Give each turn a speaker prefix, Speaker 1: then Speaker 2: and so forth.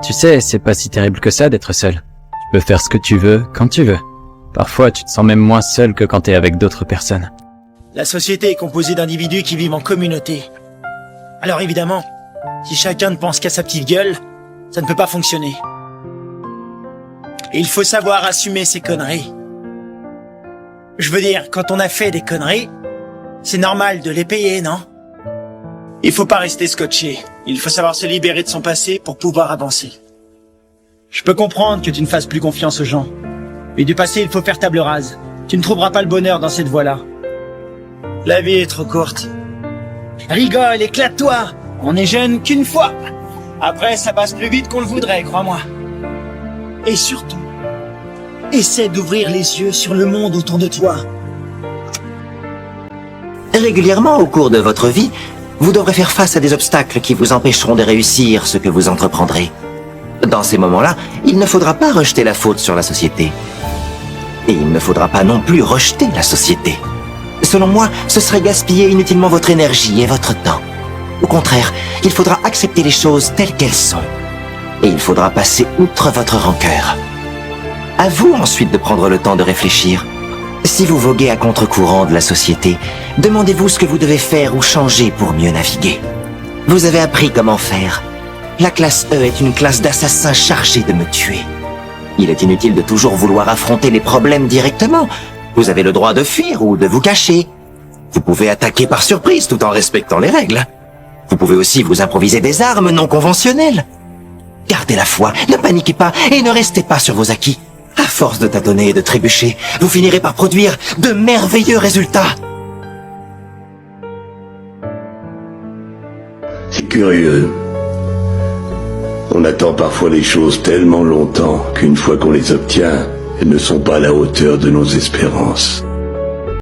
Speaker 1: Tu sais, c'est pas si terrible que ça d'être seul. Tu peux faire ce que tu veux, quand tu veux. Parfois, tu te sens même moins seul que quand t'es avec d'autres personnes.
Speaker 2: La société est composée d'individus qui vivent en communauté. Alors évidemment, si chacun ne pense qu'à sa petite gueule, ça ne peut pas fonctionner. Et il faut savoir assumer ses conneries. Je veux dire, quand on a fait des conneries, c'est normal de les payer, non? Il faut pas rester scotché. Il faut savoir se libérer de son passé pour pouvoir avancer. Je peux comprendre que tu ne fasses plus confiance aux gens. Mais du passé, il faut faire table rase. Tu ne trouveras pas le bonheur dans cette voie-là. La vie est trop courte. Rigole, éclate-toi. On est jeune qu'une fois. Après, ça passe plus vite qu'on le voudrait, crois-moi. Et surtout, essaie d'ouvrir les yeux sur le monde autour de toi.
Speaker 3: Régulièrement au cours de votre vie, vous devrez faire face à des obstacles qui vous empêcheront de réussir ce que vous entreprendrez. Dans ces moments-là, il ne faudra pas rejeter la faute sur la société. Et il ne faudra pas non plus rejeter la société. Selon moi, ce serait gaspiller inutilement votre énergie et votre temps. Au contraire, il faudra accepter les choses telles qu'elles sont. Et il faudra passer outre votre rancœur. À vous ensuite de prendre le temps de réfléchir. Si vous voguez à contre-courant de la société, demandez-vous ce que vous devez faire ou changer pour mieux naviguer. Vous avez appris comment faire. La classe E est une classe d'assassins chargés de me tuer. Il est inutile de toujours vouloir affronter les problèmes directement. Vous avez le droit de fuir ou de vous cacher. Vous pouvez attaquer par surprise tout en respectant les règles. Vous pouvez aussi vous improviser des armes non conventionnelles. Gardez la foi, ne paniquez pas et ne restez pas sur vos acquis. À force de tâtonner et de trébucher, vous finirez par produire de merveilleux résultats.
Speaker 4: C'est curieux. On attend parfois les choses tellement longtemps qu'une fois qu'on les obtient, elles ne sont pas à la hauteur de nos espérances.